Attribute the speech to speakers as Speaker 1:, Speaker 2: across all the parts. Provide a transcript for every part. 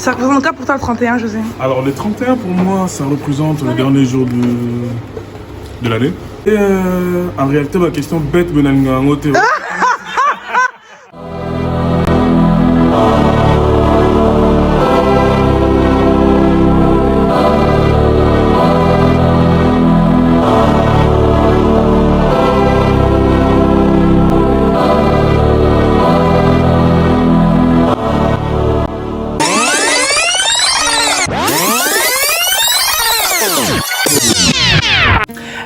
Speaker 1: Ça représente quoi pour toi le 31, José?
Speaker 2: Alors, le 31, pour moi, ça représente le dernier jour de l'année. Et en réalité, ma question bête, Benanga,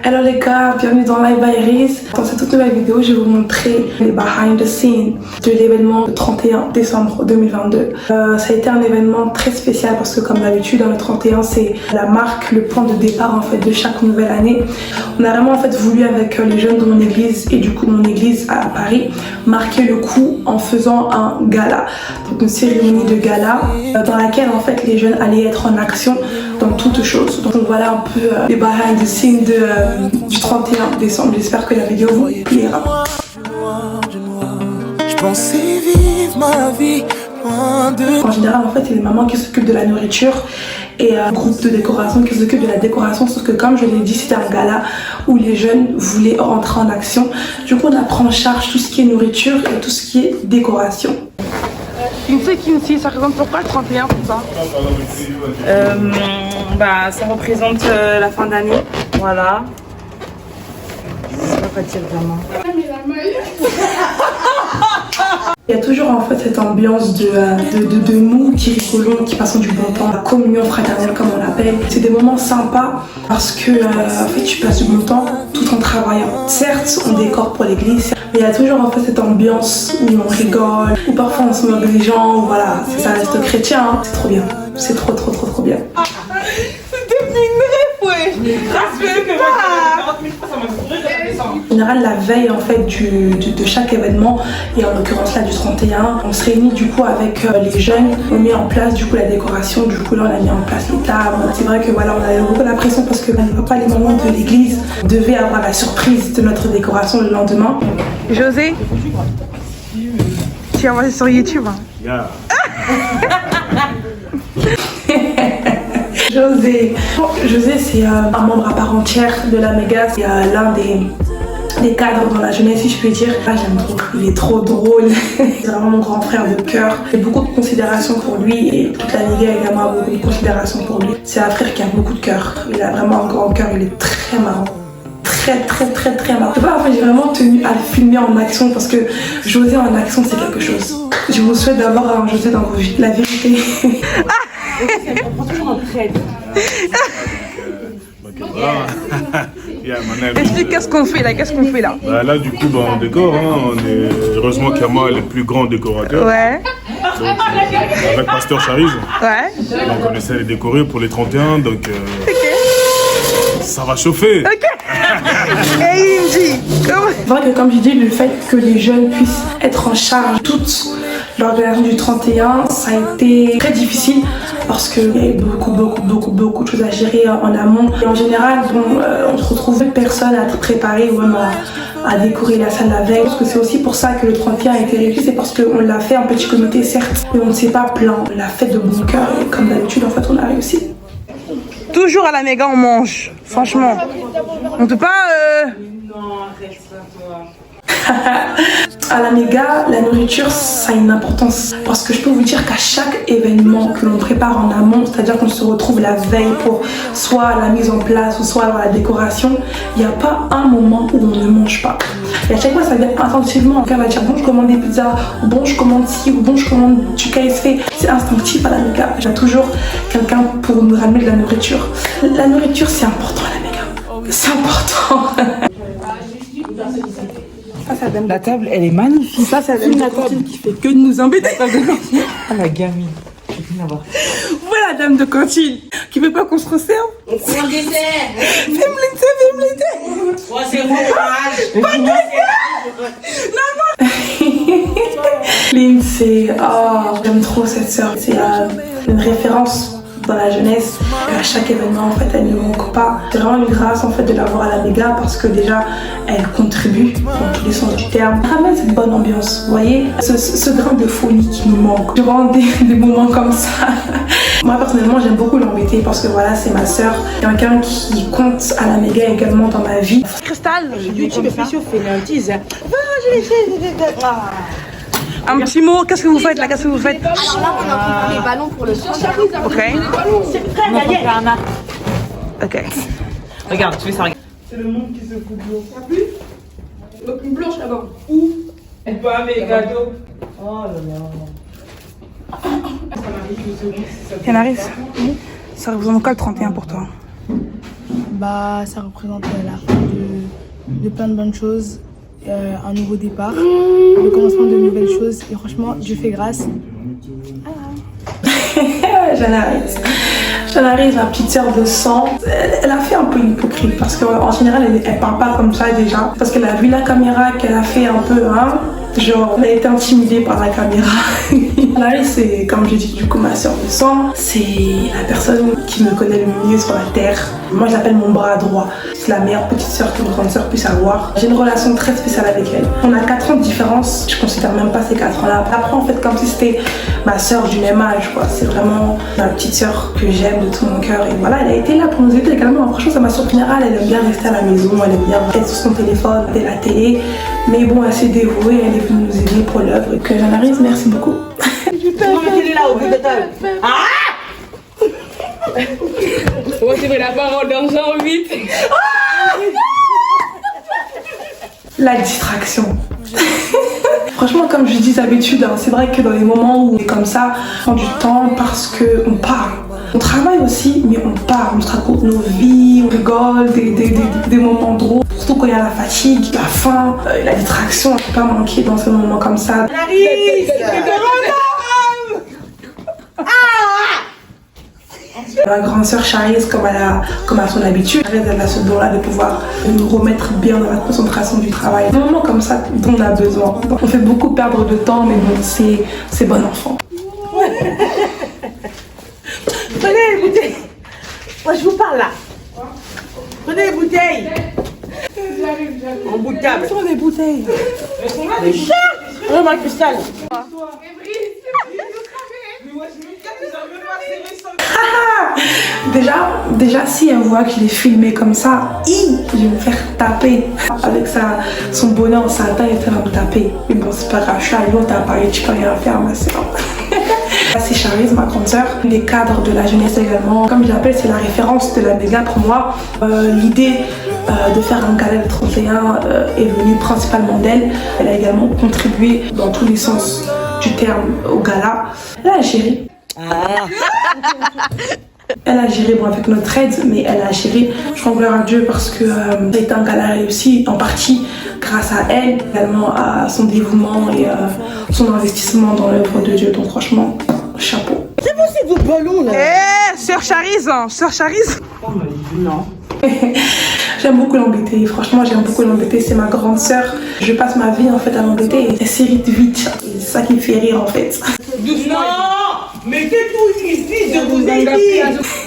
Speaker 1: Hello les gars, bienvenue dans Live by Iris. Dans cette toute nouvelle vidéo, je vais vous montrer les behind the scenes de l'événement du 31 décembre 2022. Ça a été un événement très spécial parce que comme d'habitude, dans le 31, c'est la marque, le point de départ en fait de chaque nouvelle année. On a vraiment en fait voulu avec les jeunes de mon église et du coup de mon église à Paris, marquer le coup en faisant un gala. Donc une cérémonie de gala dans laquelle en fait les jeunes allaient être en action dans toutes choses. Donc voilà un peu les behind the scenes du 31 décembre. J'espère que la vidéo vous plaira. Je pensais vivre ma vie en général, en fait, c'est les mamans qui s'occupent de la nourriture et un groupe de décoration qui s'occupe de la décoration. Sauf que comme je l'ai dit, c'était un gala où les jeunes voulaient rentrer en action. Du coup, on a pris en charge tout ce qui est nourriture et tout ce qui est décoration. Kimchi, ça représente pourquoi le 31 pour ça?
Speaker 3: Ça représente la fin d'année, voilà. Je sais pas quoi dire vraiment.
Speaker 1: Il y a toujours en fait cette ambiance de nous qui rigolons, qui passons du bon temps, la communion fraternelle comme on l'appelle. C'est des moments sympas parce que en fait tu passes du bon temps tout en travaillant. Certes, on décore pour l'église, mais il y a toujours en fait cette ambiance où on rigole, où parfois on se moque des gens, où voilà, ça reste chrétien, hein. C'est trop bien, c'est trop bien.
Speaker 3: C'est devenu une rêve, ouais.
Speaker 1: En général, la veille en fait de chaque événement, et en l'occurrence là du 31, on se réunit du coup avec les jeunes, on met en place du coup la décoration, du coup là on a mis en place les tables. C'est vrai que voilà, on avait beaucoup la pression parce que les papas, les mamans de l'église devaient avoir la surprise de notre décoration le lendemain. José, tu vas voir sur YouTube, hein.
Speaker 2: Yeah.
Speaker 1: José c'est un membre à part entière de la méga, c'est l'un des cadres dans la jeunesse si je peux dire. Là j'aime trop, il est trop drôle, c'est vraiment mon grand frère de cœur. J'ai beaucoup de considération pour lui et toute la méga également a beaucoup de considération pour lui. C'est un frère qui a beaucoup de cœur, il a vraiment un grand cœur, il est très marrant. Très marrant. En fait, j'ai vraiment tenu à le filmer en action parce que José en action c'est quelque chose. Je vous souhaite d'avoir un José dans vos vies, la vérité. Explique qu'est-ce qu'on fait là,
Speaker 2: Là du coup on décore, hein. Heureusement qu'Yama est le plus grand décorateur.
Speaker 1: Ouais.
Speaker 2: Donc, avec Pasteur Charise.
Speaker 1: Ouais.
Speaker 2: Donc on essaie de décorer pour les 31, donc ça va chauffer.
Speaker 1: Ok. Et il me dit c'est vrai que comme je dis, le fait que les jeunes puissent être en charge toute l'organisation du 31, ça a été très difficile parce qu'il y a eu beaucoup de choses à gérer en amont. Et en général, on se retrouve personne à être préparé ou même à décorer la salle la veille. Parce que c'est aussi pour ça que le 31 a été réussi, c'est parce qu'on l'a fait en petit comité certes, mais on ne s'est pas plaint. On l'a fait de bon cœur et comme d'habitude en fait on a réussi. Toujours à la méga on mange, franchement. On peut pas
Speaker 3: Non, arrête ça, toi.
Speaker 1: À la méga, la nourriture ça a une importance parce que je peux vous dire qu'à chaque événement que l'on prépare en amont, c'est-à-dire qu'on se retrouve la veille pour soit la mise en place ou soit la décoration, il n'y a pas un moment où on ne mange pas. Et à chaque fois ça vient instinctivement. Quelqu'un va dire bon je commande des pizzas, ou bon je commande ci, ou bon je commande du KFC. C'est instinctif à la méga. Il y a toujours quelqu'un pour nous ramener de la nourriture. La nourriture c'est important à la méga. C'est important.
Speaker 3: La table, elle est magnifique.
Speaker 1: Ça, c'est la cantine qui fait que de nous embêter.
Speaker 3: Ah, la gamine.
Speaker 1: Voilà, dame de cantine qui veut pas qu'on se resserve.
Speaker 4: On prend des airs.
Speaker 1: Fais-me l'été.
Speaker 4: Oh, c'est bon courage.
Speaker 1: Pas de Lynn, c'est... Oh, j'aime trop cette sœur. C'est une référence dans la jeunesse. Et à chaque événement, en fait, elle ne manque pas. C'est vraiment une grâce, en fait, de l'avoir à la méga parce que déjà, elle contribue dans tous les sens du terme. Elle ramène cette bonne ambiance, vous voyez, ce grain de folie qui nous manque. Durant des moments comme ça, Moi personnellement j'aime beaucoup l'embêter parce que voilà c'est ma soeur, quelqu'un qui compte à la méga également dans ma vie.
Speaker 3: Cristal,
Speaker 4: YouTube officiel fainéantise.
Speaker 3: un petit mot, qu'est-ce que vous faites là? Qu'est-ce que vous faites?
Speaker 5: Alors là, on a pris les ballons pour le soir.
Speaker 3: Ok. Ok.
Speaker 4: Regarde, tu fais ça.
Speaker 3: C'est le monde qui se fout de l'eau.
Speaker 5: T'as vu? Une blanche là-bas.
Speaker 3: Elle peut avoir mes gâteaux.
Speaker 4: Oh là là.
Speaker 3: Canaris, ça représente quoi le 31 pour toi?
Speaker 6: Bah, ça représente la fin de plein de bonnes choses, un nouveau départ, le commencement de nouvelles choses. Et franchement, Dieu fait grâce.
Speaker 1: Janaris, ma petite sœur de sang, elle a fait un peu hypocrite parce qu'en général elle parle pas comme ça déjà. Parce qu'elle a vu la caméra, qu'elle a fait un peu, hein, genre elle a été intimidée par la caméra. Janaris, c'est comme j'ai dit du coup ma sœur de sang, c'est la personne qui me connaît le mieux sur la terre. Moi je l'appelle mon bras droit. C'est la meilleure petite sœur qu'une grande sœur puisse avoir. J'ai une relation très spéciale avec elle. On a 4 ans de différence, je considère même pas ces 4 ans-là. Après en fait comme si c'était ma sœur du même âge quoi. C'est vraiment ma petite sœur que j'aime de tout mon cœur. Et voilà, elle a été là pour nous aider également. Franchement ça m'a surpris. Elle aime bien rester à la maison, elle aime bien être sur son téléphone, regarder la télé. Mais bon elle s'est dévouée, elle est venue nous aider pour l'œuvre. Que Janaris, merci beaucoup.
Speaker 5: Ouais, c'est vrai, la parole dans genre 8.
Speaker 1: La distraction. Franchement, comme je dis d'habitude, hein, c'est vrai que dans les moments où on est comme ça, on prend du temps parce qu'on parle. On travaille aussi, mais on parle, on se raconte nos vies, on rigole, des moments drôles. Surtout quand il y a la fatigue, la faim, la distraction, on ne peut pas manquer dans ces moments comme ça. Ma grande sœur Charise, comme à son habitude, elle a ce don-là de pouvoir nous remettre bien dans la concentration du travail. Des moments comme ça dont on a besoin. On fait beaucoup perdre de temps, mais bon, c'est bon enfant.
Speaker 4: Prenez les bouteilles. Moi, je vous parle là. Prenez les bouteilles. En bout de table.
Speaker 3: Sur les bouteilles.
Speaker 4: Les chats. Oh, ma cristal.
Speaker 1: Déjà, si elle voit qu'il est filmé comme ça, je vais me faire taper. Avec son bonnet en satin, elle va me taper. Mais bon, c'est pas grave, je suis à Lyon, t'as Paris, tu peux rien faire, ma soeur. C'est Charise, ma grande sœur, les cadres de la jeunesse également. Comme je l'appelle, c'est la référence de la méga pour moi. L'idée de faire un gala de 31 est venue principalement d'elle. Elle a également contribué dans tous les sens du terme au gala. Elle a géré. Elle a géré bon, avec notre aide, mais elle a géré, je rends gloire à Dieu parce que ça a été un gala réussi en partie grâce à elle, également à son dévouement et son investissement dans l'œuvre de Dieu. Donc franchement, chapeau.
Speaker 4: C'est bon, c'est vos ballons là.
Speaker 3: Eh, sœur Charise, sœur Charise.
Speaker 4: Non.
Speaker 1: J'aime beaucoup l'embêter, franchement j'aime beaucoup l'embêter, c'est ma grande sœur. Je passe ma vie en fait à l'embêter et elle s'irrite vite. Et c'est ça qui me fait rire en fait.
Speaker 4: Non. Mettez tout ici, je vous ai dit.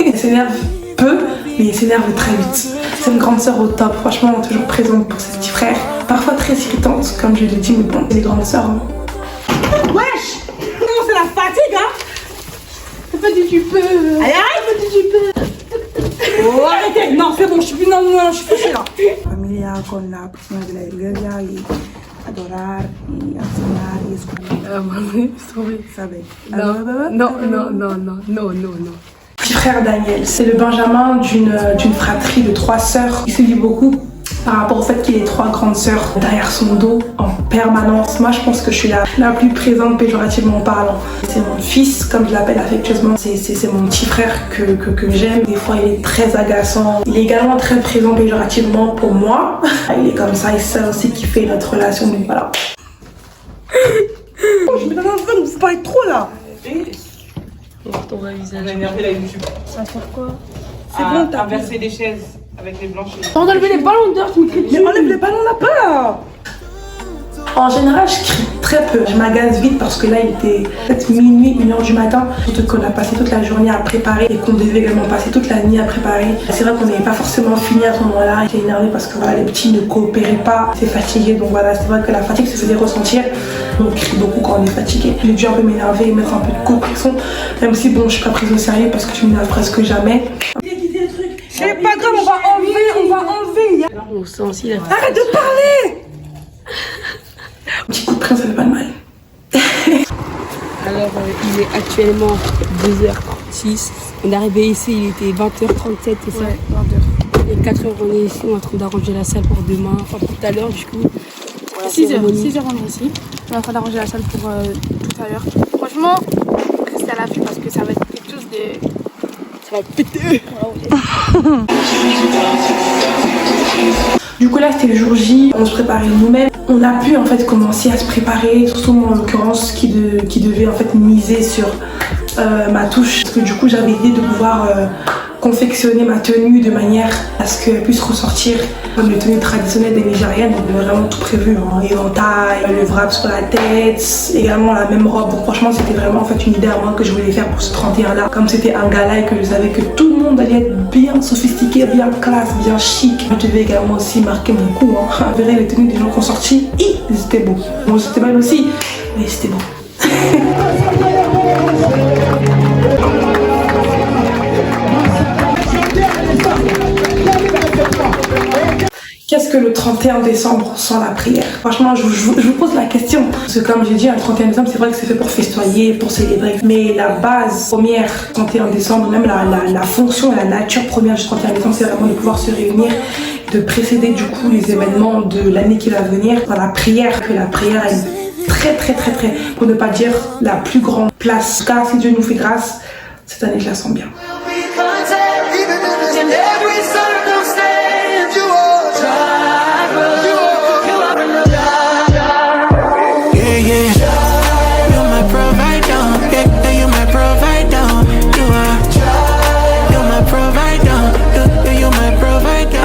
Speaker 1: Elle s'énerve peu, mais elle s'énerve très vite. C'est une grande sœur au top, franchement toujours présente pour ses petits frères. Parfois très irritante, comme je l'ai dit, mais bon, c'est les grandes sœurs. Hein.
Speaker 4: Wesh. Non, c'est la fatigue, hein.
Speaker 5: Fais du peux.
Speaker 4: Allez, arrête, fais du peux. Oh, arrêtez. Non, c'est bon, je suis plus... Non, je suis couchée là.
Speaker 3: Familia con la persona de la iglesia y adorar y accionar y escuchar. ¿Sabes?
Speaker 5: Non.
Speaker 1: Petit frère Daniel, c'est le Benjamin d'une fratrie de 3 sœurs. Il se dit beaucoup par rapport au fait qu'il ait 3 grandes sœurs derrière son dos en permanence. Moi je pense que je suis la plus présente péjorativement parlant. C'est mon fils, comme je l'appelle affectueusement. C'est mon petit frère que j'aime. Des fois il est très agaçant. Il est également très présent péjorativement pour moi. Il est comme ça, il sait aussi kiffer notre relation. Donc voilà.
Speaker 3: Oh, je me donne un peu, vous parlez trop là.
Speaker 5: Ton vrai visage.
Speaker 3: On a énervé la YouTube.
Speaker 5: Ça va faire quoi?
Speaker 3: C'est bon, t'as
Speaker 2: inversé des chaises avec les blanchis.
Speaker 5: On a enlevé les ballons dehors, tu me cries dessus.
Speaker 3: Mais enlève les ballons là-bas.
Speaker 1: En général, je crie très très peu. Je m'agace vite parce que là il était peut-être minuit, 1h du matin. Surtout qu'on a passé toute la journée à préparer et qu'on devait également passer toute la nuit à préparer. C'est vrai qu'on n'avait pas forcément fini à ce moment-là. J'étais énervée parce que voilà, les petits ne coopéraient pas, c'est fatigué. Donc voilà, c'est vrai que la fatigue se faisait ressentir. Donc on crie beaucoup quand on est fatigué. J'ai dû un peu m'énerver et mettre un peu de compression. Même si bon, je suis pas prise au sérieux parce que je m'énerve presque jamais.
Speaker 3: C'est pas grave, on va enlever.
Speaker 5: On sent aussi la
Speaker 3: Arrête de parler.
Speaker 1: Un petit coup de train, ça fait pas de mal.
Speaker 5: Alors, il est actuellement 2h36. On est arrivé ici, il était 20h37, c'est ça?
Speaker 6: Ouais, 20h.
Speaker 5: Il est 4h, on est ici, on est en train d'arranger la salle pour demain, enfin pour tout à l'heure, du coup.
Speaker 6: 6h, on est ici. On est en train d'arranger la salle pour tout à l'heure. Franchement, restez à l'affût parce que ça va être quelque chose de... Ça va péter.
Speaker 1: Du coup là c'était le jour J, on se préparait nous-mêmes. On a pu en fait commencer à se préparer, surtout moi en l'occurrence qui devait en fait miser sur ma touche. Parce que du coup j'avais l'idée de pouvoir confectionner ma tenue de manière à ce qu'elle puisse ressortir comme les tenues traditionnelles des Nigériennes. Donc j'avais vraiment tout prévu, hein. Éventail, le wrap sur la tête, également la même robe. Donc franchement c'était vraiment en fait une idée à moi que je voulais faire pour ce 31 là. Comme c'était un gala et que je savais que tout le monde allait être bien sophistiqué, bien classe, bien chic. Je devais également aussi marquer mon coup, hein. Vous verrez les tenues des gens qui ont sorti, ils étaient beaux. Bon c'était belle aussi, mais c'était beau. Qu'est-ce que le 31 décembre sans la prière? Franchement, je vous pose la question. Parce que comme j'ai dit, un 31 décembre, c'est vrai que c'est fait pour festoyer, pour célébrer. Mais la base première, 31 décembre, même la fonction et la nature première du 31 décembre, c'est vraiment de pouvoir se réunir, de précéder du coup les événements de l'année qui va venir dans la prière. Que la prière a une très, pour ne pas dire la plus grande place. Car si Dieu nous fait grâce, cette année je la sens bien.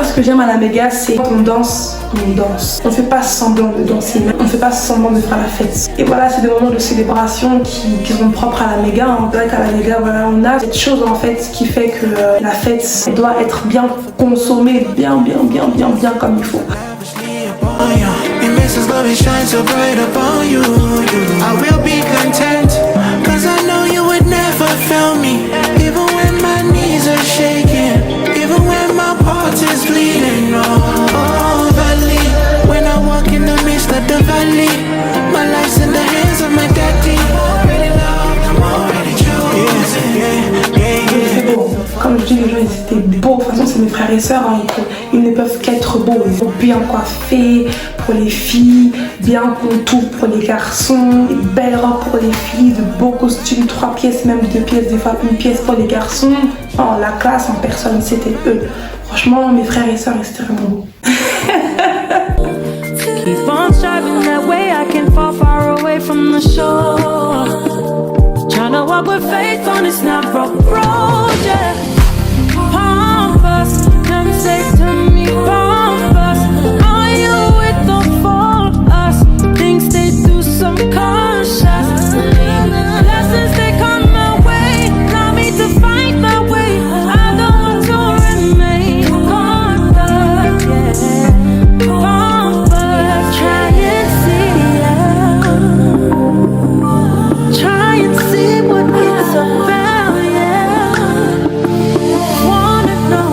Speaker 1: Ce que j'aime à la méga, c'est quand on danse, on danse. On fait pas semblant de danser, on fait pas semblant de faire la fête. Et voilà, c'est des moments de célébration qui sont propres à la méga. C'est vrai qu'à la méga, voilà, on a cette chose en fait qui fait que la fête doit être bien consommée, bien comme il faut.
Speaker 7: Is bleeding overly when I walk in the midst of the valley. My life's in the hands of my daddy. I'm already loved, I'm already chosen.
Speaker 1: C'est beau. Comme je dis, les gens ils étaient beaux. De toute façon, c'est mes frères et sœurs. Hein. Ils ne peuvent qu'être beaux. Ils sont bien coiffés pour les filles, bien contour pour les garçons, des belles robes pour les filles, de beaux costumes, 3 pièces, même 2 pièces, des fois 1 pièce pour les garçons. Oh, la classe en personne, c'était eux. Franchement, mes frères et sœurs, c'était vraiment beau.
Speaker 8: Keep on striving that way, I can fall far away from the shore. Trying to walk with faith on this narrow road, yeah. Pump us, come say to me, pump us. Are you with or for us? Things they do subconsciously. Lessons they come my way, allow me to find my way. I don't want to remain conquered, yeah. Pump us, try and see, yeah. Try and see what it's about, yeah. Wanna know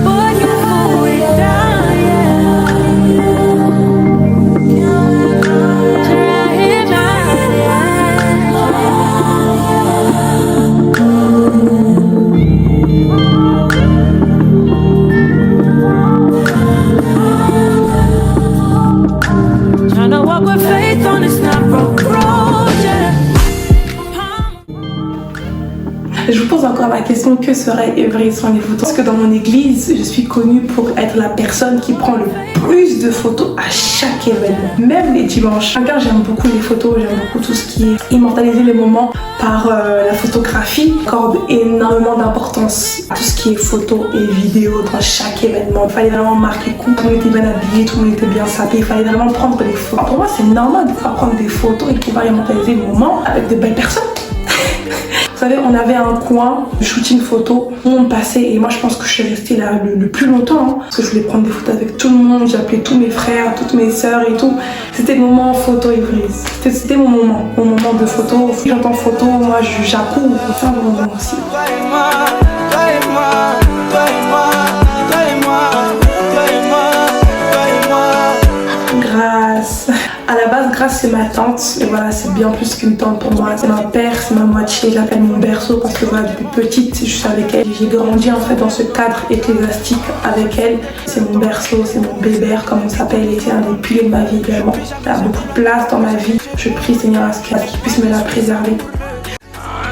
Speaker 8: what you put it down.
Speaker 1: Je vous pose encore la question, que serait Evry sans les photos? Parce que dans mon église, je suis connue pour être la personne qui prend le plus de photos à chaque événement, même les dimanches. Car j'aime beaucoup les photos, j'aime beaucoup tout ce qui est immortaliser les moments par la photographie. J'accorde énormément d'importance à tout ce qui est photos et vidéos dans chaque événement. Il fallait vraiment marquer coup, tout le monde était bien habillé, tout le monde était bien sapé, il fallait vraiment prendre des photos. Pour moi, c'est normal de pouvoir prendre des photos et de pouvoir immortaliser les moments avec de belles personnes. Vous savez, on avait un coin de shooting photo où on passait, et moi je pense que je suis restée là le plus longtemps, hein, parce que je voulais prendre des photos avec tout le monde, j'appelais tous mes frères, toutes mes sœurs et tout. C'était le moment photo Evry. C'était mon moment de photo. Si j'entends photo, moi j'approuve. C'est un bon moment aussi. Grâce. À la base, Grâce c'est ma tante, et voilà, c'est bien plus qu'une tante pour moi. C'est ma père, c'est ma moitié, je l'appelle mon berceau parce que voilà, depuis petite, je suis avec elle. J'ai grandi en fait dans ce cadre ecclésiastique avec elle. C'est mon berceau, c'est mon bébert comme on s'appelle, et c'est un des piliers de ma vie également. Elle a beaucoup de place dans ma vie. Je prie Seigneur à ce qu'il puisse me la préserver.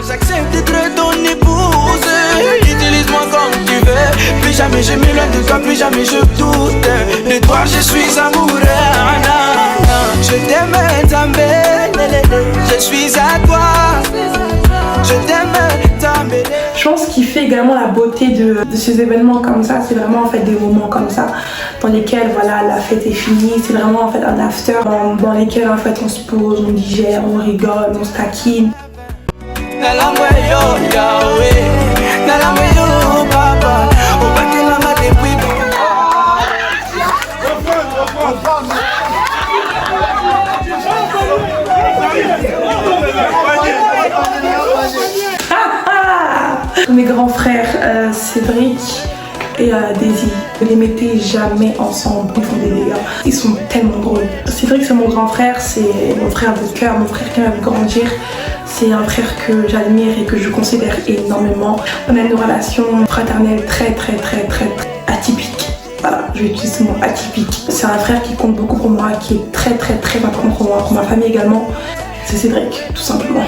Speaker 7: J'accepte d'être ton épouse, utilise-moi comme tu veux. Plus jamais je m'éloigne de toi, plus jamais je doute. De toi je suis amoureux. Je t'aime, Zambé, je suis à toi. Je t'aime, Zambé.
Speaker 1: Je pense qu'il fait également la beauté de ces événements comme ça, c'est vraiment en fait des moments comme ça dans lesquels voilà, la fête est finie, c'est vraiment en fait un after dans lesquels en fait on se pose, on digère, on rigole, on se taquine. Mes grands frères Cédric et Daisy, ne les mettez jamais ensemble, ils font des dégâts. Ils sont tellement drôles. Cédric c'est mon grand frère, c'est mon frère de cœur, mon frère qui m'a vu grandir. C'est un frère que j'admire et que je considère énormément. On a une relation fraternelle très atypique. Voilà, je vais utiliser ce mot atypique. C'est un frère qui compte beaucoup pour moi, qui est très important pour moi, pour ma famille également. C'est Cédric, tout simplement.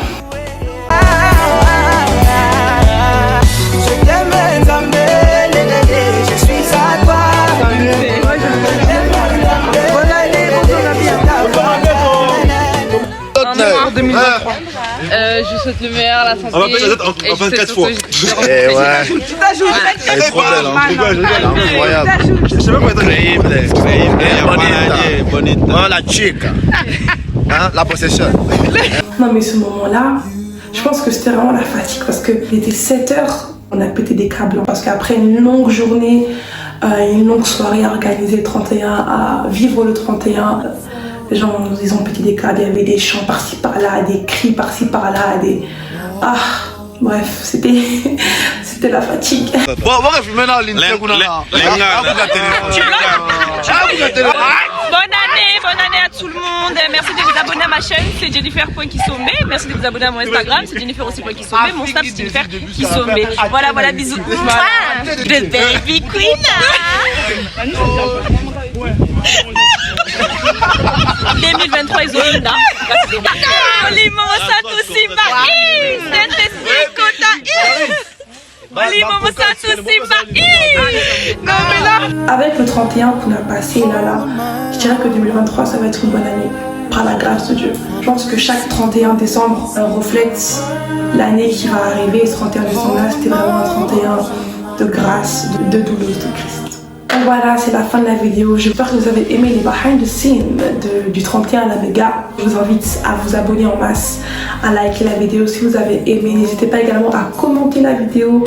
Speaker 9: Je souhaite le meilleur, la santé.
Speaker 2: On va peut-être en 24 fois.
Speaker 10: Eh ouais. Elle est trop belle, hein. Incroyable.
Speaker 2: Je sais même pas
Speaker 10: Bonita. Oh, la chica. Hein, la possession.
Speaker 1: Non mais ce moment-là, je pense que c'était vraiment la fatigue parce qu'il était 7 heures, on a pété des câbles. Parce qu'après une longue journée, une longue soirée à organiser le 31, à vivre le 31, les gens ils ont pété des câbles, il y avait des chants par-ci par-là, des cris par-ci par-là, des... Ah, bref, c'était la fatigue.
Speaker 9: Bonne année à tout le monde. Merci de vous abonner à ma chaîne, c'est Jennifer.Kisombe. Merci de vous abonner à mon Instagram, c'est Jennifer aussi.Kisombe. Mon Snap, c'est Jennifer Kisombe. Voilà, bisous. The baby queen. 2023 ils ont une date.
Speaker 1: Avec le 31 qu'on a passé là, je dirais que 2023 ça va être une bonne année, par la grâce de Dieu. Je pense que chaque 31 décembre reflète l'année qui va arriver. Ce 31 décembre là, c'était vraiment un 31 de grâce, de douloureuse de Christ. Et voilà, c'est la fin de la vidéo. J'espère que vous avez aimé les behind the scenes du 31 à la méga. Je vous invite à vous abonner en masse, à liker la vidéo si vous avez aimé. N'hésitez pas également à commenter la vidéo,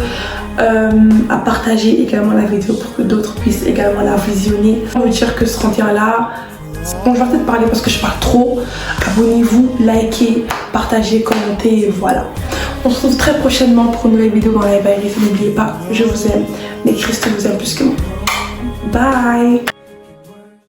Speaker 1: à partager également la vidéo pour que d'autres puissent également la visionner. Je veux dire que ce 31 là, bon, je vais peut-être parler parce que je parle trop. Abonnez-vous, likez, partagez, commentez, et voilà. On se retrouve très prochainement pour une nouvelle vidéo dans Live by Iris. N'oubliez pas, je vous aime, mais Christ vous aime plus que moi. Bye.